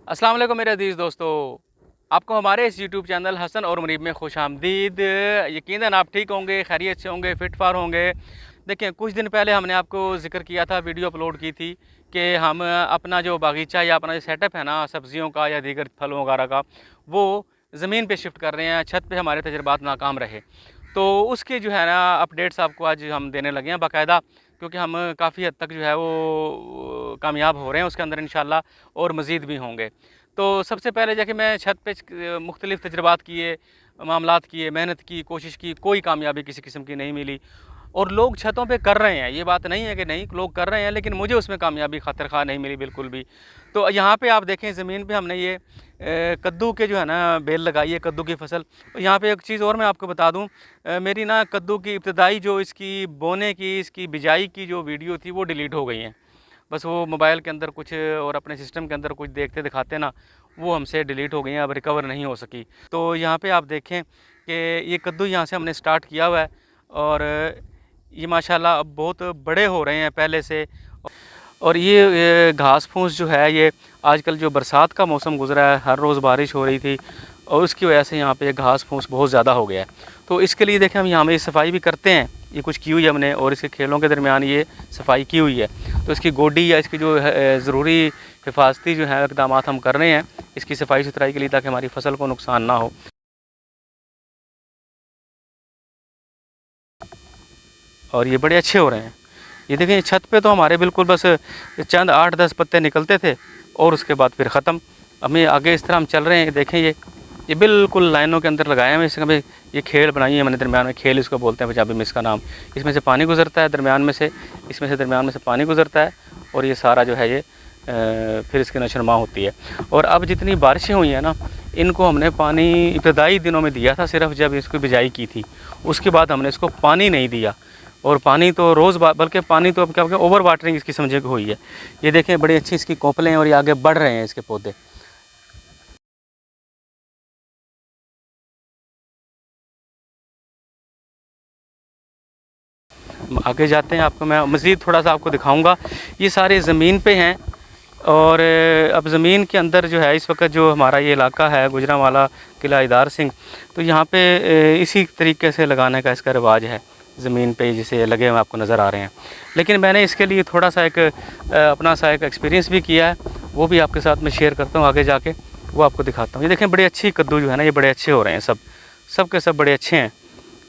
अस्सलाम वालेकुम मेरे अज़ीज़ दोस्तों, आपको हमारे इस यूट्यूब चैनल हसन और मुनीब में खुशामदीद। यकीनन आप ठीक होंगे, खैरियत से होंगे, फिट फार होंगे। देखिए, कुछ दिन पहले हमने आपको ज़िक्र किया था, वीडियो अपलोड की थी कि हम अपना जो बागीचा या अपना जो सेटअप है ना सब्ज़ियों का या दीगर फलों वगैरह का, वो ज़मीन पे शिफ्ट कर रहे हैं। छत पे हमारे तजर्बात नाकाम रहे, तो उसके जो है ना अपडेट्स आपको आज हम देने लगे हैं बाकायदा, क्योंकि हम काफ़ी हद तक जो है वो कामयाब हो रहे हैं उसके अंदर इंशाल्लाह, और मज़ीद भी होंगे। तो सबसे पहले जाके मैं छत पे मुख्तलिफ़ तजर्बात किए, मामलात किए, मेहनत की, कोशिश की, कोई कामयाबी किसी किस्म की नहीं मिली। और लोग छतों पे कर रहे हैं, ये बात नहीं है कि नहीं, लोग कर रहे हैं, लेकिन मुझे उसमें कामयाबी खातिर ख़्वाह नहीं मिली बिल्कुल भी। तो यहाँ पे आप देखें ज़मीन पे हमने ये कद्दू के जो है ना बेल लगाई है, कद्दू की फसल। यहाँ पे एक चीज़ और मैं आपको बता दूँ, मेरी ना कद्दू की इब्तदाई जो इसकी बोने की, इसकी बिजाई की जो वीडियो थी वो डिलीट हो गई हैं। बस वो मोबाइल के अंदर कुछ और अपने सिस्टम के अंदर कुछ देखते दिखाते ना, वो हमसे डिलीट हो गई हैं, अब रिकवर नहीं हो सकी। तो यहाँ पे आप देखें कि ये कद्दू यहाँ से हमने स्टार्ट किया हुआ है, और ये माशाल्लाह अब बहुत बड़े हो रहे हैं पहले से। और ये घास फूस जो है, ये आजकल जो बरसात का मौसम गुज़रा है, हर रोज़ बारिश हो रही थी, और उसकी वजह से यहाँ पे घास फूस बहुत ज़्यादा हो गया है। तो इसके लिए देखें हम यहाँ में सफाई भी करते हैं, ये कुछ की हुई है हमने, और इसके खेलों के दरमियान ये सफाई की हुई है। तो इसकी गोडी या इसकी जो ज़रूरी हिफाजती जो है इक़दाम हम कर रहे हैं इसकी सफाई सुथराई के लिए, ताकि हमारी फसल को नुकसान ना हो। और ये बड़े अच्छे हो रहे हैं। ये देखें, छत पे तो हमारे बिल्कुल बस चंद 8-10 पत्ते निकलते थे, और उसके बाद फिर ख़त्म। हमें आगे इस तरह हम चल रहे हैं, देखें ये बिल्कुल लाइनों के अंदर लगाए हैं इसमें। ये खेल बनाई है मैंने दरमियान में, खेल इसको बोलते हैं पंजाबी में इसका नाम। इसमें से पानी गुजरता है दरमियान में से, इसमें से दरमियान में से पानी गुजरता है, और ये सारा जो है ये फिर इसकी नशोनुमा होती है। और अब जितनी बारिशें हुई हैं ना, इनको हमने पानी इब्तदाई दिनों में दिया था, सिर्फ जब इसकी बिजाई की थी। उसके बाद हमने इसको पानी नहीं दिया, और पानी तो रोज़ बल्कि पानी तो अब क्या हो गया, ओवर वाटरिंग इसकी समझे को हुई है। ये देखें बड़ी अच्छी इसकी कोपलें हैं, और ये आगे बढ़ रहे हैं इसके पौधे। आगे जाते हैं, आपको मैं मज़ीद थोड़ा सा आपको दिखाऊंगा। ये सारे ज़मीन पे हैं, और अब ज़मीन के अंदर जो है इस वक्त जो हमारा ये इलाका है गुजरांवाला किला इदार सिंह, तो यहाँ पे इसी तरीके से लगाने का इसका रिवाज है। ज़मीन पे जिसे लगे हुए आपको नज़र आ रहे हैं, लेकिन मैंने इसके लिए थोड़ा सा एक अपना सा एक एक्सपीरियंस भी किया है, वो भी आपके साथ मैं शेयर करता हूँ आगे जाके, वो आपको दिखाता हूँ। ये देखें बड़े अच्छी कद्दू जो है ना, ये बड़े अच्छे हो रहे हैं, सब के सब बड़े अच्छे हैं।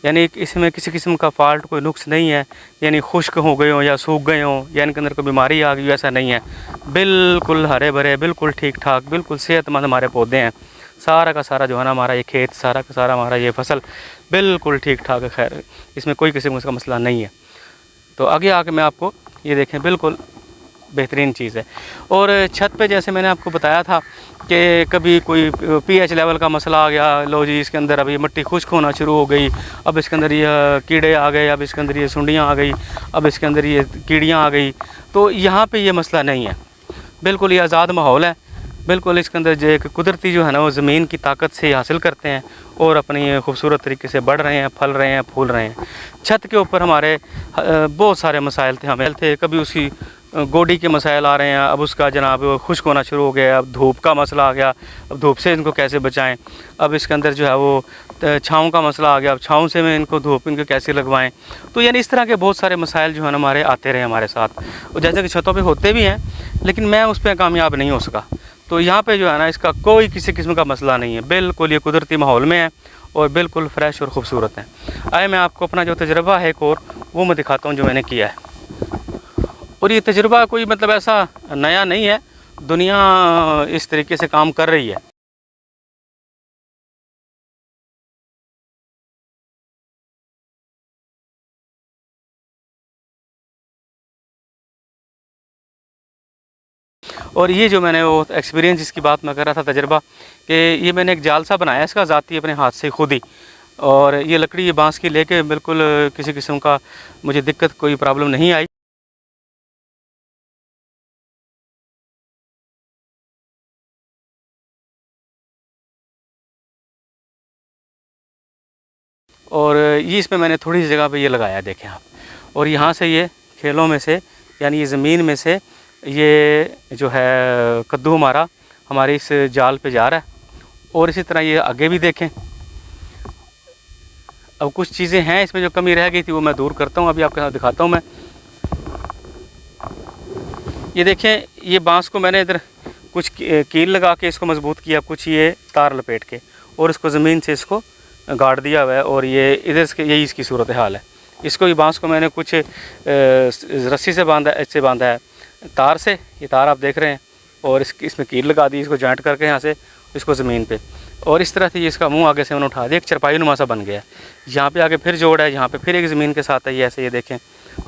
यानी इसमें किसी किस्म का फ़ाल्ट, कोई नुक्स नहीं है, यानी खुश्क हो गए हों या सूख गए हों या इनके अंदर कोई बीमारी आ गई, ऐसा नहीं है। बिल्कुल हरे भरे, बिल्कुल ठीक ठाक, बिल्कुल सेहतमंद हमारे पौधे हैं। सारा का सारा जो है ना हमारा ये खेत, सारा का सारा हमारा ये फसल बिल्कुल ठीक ठाक है। खैर, इसमें कोई किस्म का मसला नहीं है। तो आगे आके मैं आपको ये देखें, बिल्कुल बेहतरीन चीज़ है। और छत पे जैसे मैंने आपको बताया था कि कभी कोई पीएच लेवल का मसला आ गया, लो जी इसके अंदर अभी मिट्टी खुश्क होना शुरू हो गई, अब इसके अंदर ये कीड़े आ गए, अब इसके अंदर ये सुंडियाँ आ गई, अब इसके अंदर ये कीड़ियाँ आ गई। तो यहाँ पे ये मसला नहीं है, बिल्कुल ये आज़ाद माहौल है। बिल्कुल इसके अंदर जो एक कुदरती जो है ना वो ज़मीन की ताकत से हासिल करते हैं, और अपनी खूबसूरत तरीके से बढ़ रहे हैं, फल रहे हैं, फूल रहे हैं। छत के ऊपर हमारे बहुत सारे मसाइल थे, हमें थे, कभी उसकी गोडी के मसाइल आ रहे हैं, अब उसका जनाब खुश्क होना शुरू हो गया, अब धूप का मसला आ गया, अब धूप से इनको कैसे बचाएं। अब इसके अंदर जो है वो छाँव का मसला आ गया, अब छाँव से में इनको धूप इनको कैसे लगवाएं। तो यानी इस तरह के बहुत सारे मसाइल जो है ना हमारे आते रहे हमारे साथ, और जैसे कि छतों पे होते भी हैं, लेकिन मैं उस पर कामयाब नहीं हो सका। तो यहाँ पे जो है ना इसका कोई किसी किस्म का मसला नहीं है, बिल्कुल ये कुदरती माहौल में है, और बिल्कुल फ्रेश और ख़ूबसूरत है। आए मैं आपको अपना जो तजुर्बा है एक और वो मैं दिखाता हूँ जो मैंने किया है। और ये तजुर्बा कोई मतलब ऐसा नया नहीं है, दुनिया इस तरीके से काम कर रही है। और ये जो मैंने वो एक्सपीरियंस जिसकी बात मैं कर रहा था, तजुर्बा, कि ये मैंने एक जाल सा बनाया इसका ज़ाती अपने हाथ से खुद ही, और ये लकड़ी ये बांस की लेके बिल्कुल किसी किस्म का मुझे दिक्कत कोई प्रॉब्लम नहीं आई। और ये इसमें मैंने थोड़ी सी जगह पे ये लगाया, देखें आप। और यहाँ से ये खेलों में से, यानी ये ज़मीन में से ये जो है कद्दू हमारा हमारे इस जाल पे जा रहा है। और इसी तरह ये आगे भी देखें। अब कुछ चीज़ें हैं इसमें जो कमी रह गई थी वो मैं दूर करता हूँ, अभी आपके साथ दिखाता हूँ मैं। ये देखें, ये बांस को मैंने इधर कुछ कील लगा के इसको मजबूत किया, कुछ ये तार लपेट के, और इसको ज़मीन से इसको गाड़ दिया हुआ है। और ये इधर से यही इसकी सूरत हाल है। इसको ये बांस को मैंने कुछ रस्सी से बांधा है तार से, ये तार आप देख रहे हैं, और इसमें कील लगा दी, इसको जॉइंट करके यहाँ से इसको ज़मीन पे, और इस तरह से ये इसका मुंह आगे से मैंने उठा दिया, एक चरपाई नुमा सा बन गया। यहाँ पे आगे फिर जोड़ है, यहाँ पे फिर एक ज़मीन के साथ है ये, ऐसे ये देखें।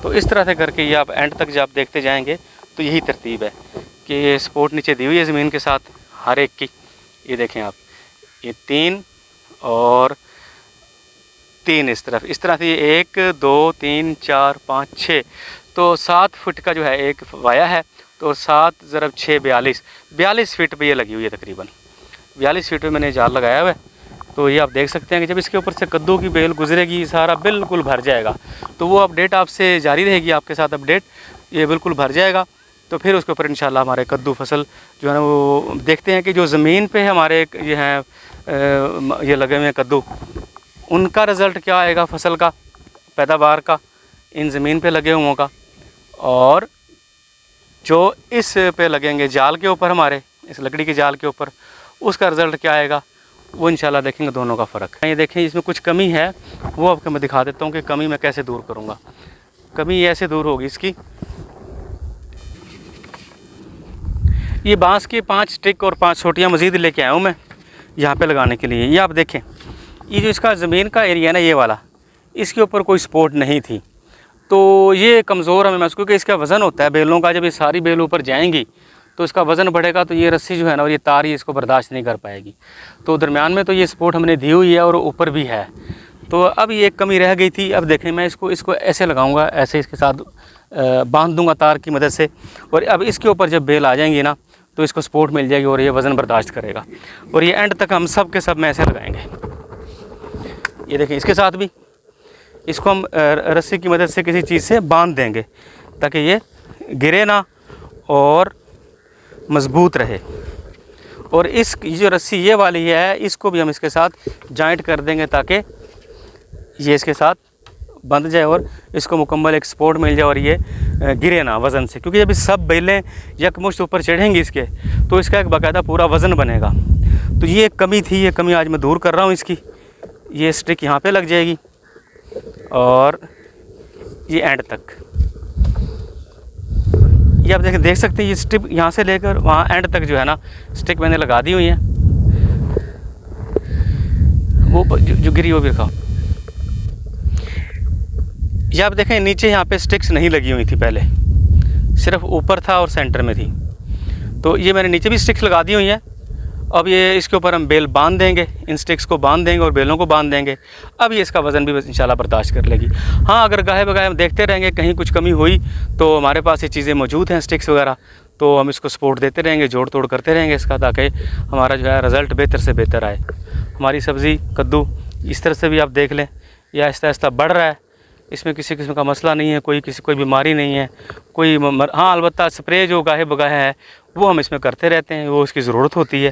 तो इस तरह से करके ये आप एंड तक जब आप देखते जाएंगे तो यही तरतीब है कि ये सपोर्ट नीचे दी हुई है ज़मीन के साथ हर एक की। ये देखें आप, ये 3 और 3 इस तरह से ये 1 2 3 4 5 6, तो 7 फुट का जो है एक वाया है। तो 7 × 6 42 फीट पे ये लगी हुई है, तकरीबन 42 फीट पे मैंने जाल लगाया हुआ है। तो ये आप देख सकते हैं कि जब इसके ऊपर से कद्दू की बेल गुजरेगी सारा बिल्कुल भर जाएगा। तो वो अपडेट आपसे जारी रहेगी, आपके साथ अपडेट, ये बिल्कुल भर जाएगा। तो फिर उसके ऊपर इंशाल्लाह हमारे कद्दू फसल जो है ना वो देखते हैं कि जो ज़मीन पे हमारे ये हैं ये लगे हुए हैं कद्दू, उनका रिज़ल्ट क्या आएगा फसल का, पैदावार का, इन ज़मीन पे लगे हुओं का, और जो इस पे लगेंगे जाल के ऊपर, हमारे इस लकड़ी के जाल के ऊपर, उसका रिज़ल्ट क्या आएगा, वो इंशाल्लाह देखेंगे, दोनों का फ़र्क। ये देखें इसमें कुछ कमी है, वो आपको मैं दिखा देता हूँ कि कमी मैं कैसे दूर करूँगा। कमी ऐसे दूर होगी इसकी, ये बांस की 5 स्टिक और 5 छोटियाँ मज़ीद लेके आया हूँ मैं यहाँ पे लगाने के लिए। ये आप देखें, ये जो इसका ज़मीन का एरिया ना, ये वाला, इसके ऊपर कोई सपोर्ट नहीं थी, तो ये कमज़ोर हमें महसूस, क्योंकि इसका वज़न होता है बेलों का, जब ये सारी बेल ऊपर जाएंगी तो इसका वज़न बढ़ेगा, तो ये रस्सी जो है ना और ये तार, ये इसको बर्दाश्त नहीं कर पाएगी। तो दरमियान में तो ये सपोर्ट हमने दी हुई है और ऊपर भी है। तो अब ये एक कमी रह गई थी। अब देखें, मैं इसको ऐसे लगाऊंगा, ऐसे इसके साथ बांध दूंगा तार की मदद से, और अब इसके ऊपर जब बेल आ जाएंगी ना तो इसको सपोर्ट मिल जाएगी और ये वज़न बर्दाश्त करेगा। और ये एंड तक हम सब के सब में ऐसे लगाएंगे। ये देखें, इसके साथ भी इसको हम रस्सी की मदद से किसी चीज़ से बांध देंगे ताकि ये गिरे ना और मज़बूत रहे। और इस जो रस्सी ये वाली है, इसको भी हम इसके साथ जॉइंट कर देंगे ताकि ये इसके साथ बंध जाए और इसको मुकम्मल एक सपोर्ट मिल जाए और ये गिरे ना वज़न से, क्योंकि जब इस सब बेलें यकमुश्त ऊपर चढ़ेंगी इसके, तो इसका एक बाकायदा पूरा वज़न बनेगा। तो ये एक कमी थी, ये कमी आज मैं दूर कर रहा हूँ इसकी। ये स्टिक यहाँ पे लग जाएगी और ये एंड तक, ये आप देख सकते हैं, ये स्टिक यहाँ से लेकर वहाँ एंड तक जो है ना स्टिक मैंने लगा दी हुई है। वो जो गिरी वो भी रखा। ये आप देखें, नीचे यहाँ पे स्टिक्स नहीं लगी हुई थी पहले, सिर्फ ऊपर था और सेंटर में थी। तो ये मैंने नीचे भी स्टिक्स लगा दी हुई है। अब ये इसके ऊपर हम बेल बांध देंगे, इन स्टिक्स को बांध देंगे और बेलों को बांध देंगे। अब ये इसका वज़न भी इंशाल्लाह बर्दाश्त कर लेगी। हाँ, अगर गाहे बगाहे हम देखते रहेंगे कहीं कुछ कमी हुई तो हमारे पास ये चीज़ें मौजूद हैं, स्टिक्स वगैरह, तो हम इसको सपोर्ट देते रहेंगे, जोड़ तोड़ करते रहेंगे इसका, ताकि हमारा जो है रिज़ल्ट बेहतर से बेहतर आए। हमारी सब्ज़ी कद्दू इस तरह से भी आप देख लें, यह आहिस्ता आहिस्ता बढ़ रहा है, इसमें किसी किस्म का मसला नहीं है, कोई बीमारी नहीं है, हाँ अलबत्ता स्प्रे जो गाहे बगाहे है वो हम इसमें करते रहते हैं, वो उसकी ज़रूरत होती है।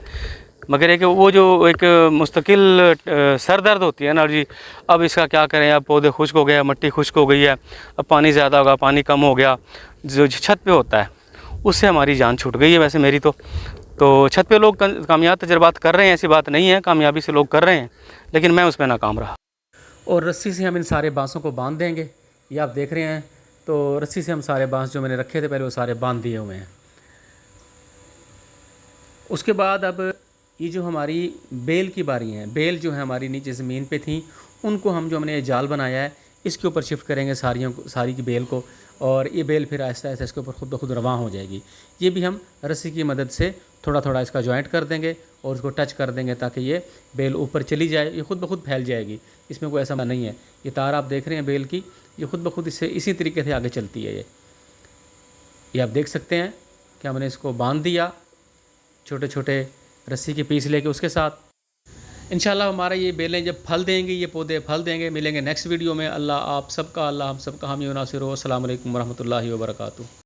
मगर एक वो जो एक मुस्तकिल सर दर्द होती है ना जी, अब इसका क्या करें, अब पौधे खुश्क हो गए, मट्टी खुश्क हो गई है, अब पानी ज़्यादा होगा, पानी कम हो गया, जो छत पे होता है उससे हमारी जान छूट गई है। वैसे मेरी तो छत पे लोग कामयाब तजर्बात कर रहे हैं, ऐसी बात नहीं है, कामयाबी से लोग कर रहे हैं, लेकिन मैं उसमें नाकाम रहा। और रस्सी से हम इन सारे बाँसों को बांध देंगे। ये आप देख रहे हैं, तो रस्सी से हम सारे बाँस जो मैंने रखे थे पहले वो सारे बांध दिए हुए हैं। उसके बाद अब ये जो हमारी बेल की बारी हैं, बेल जो है हमारी नीचे ज़मीन पे थी, उनको हम जो हमने जाल बनाया है इसके ऊपर शिफ्ट करेंगे सारी की बेल को, और ये बेल फिर आहिस्ता आहिस्ता इसके ऊपर खुद ब खुद रवां हो जाएगी। ये भी हम रस्सी की मदद से थोड़ा थोड़ा इसका जॉइंट कर देंगे और उसको टच कर देंगे ताकि ये बेल ऊपर चली जाए, ये खुद ब खुद फैल जाएगी, इसमें कोई ऐसा नहीं है। ये तार आप देख रहे हैं बेल की, ये खुद ब खुद इससे इसी तरीके से आगे चलती है। ये आप देख सकते हैं कि हमने इसको बांध दिया छोटे छोटे रस्सी के पीस लेके उसके साथ। इंशाल्लाह हमारा ये बेलें जब फल देंगे, ये पौधे फल देंगे, मिलेंगे नेक्स्ट वीडियो में। अल्लाह आप सबका, अल्लाह हम सबका हामी व नासिर हो। अस्सलाम वालेकुम व रहमतुल्लाहि व बरकातुहू।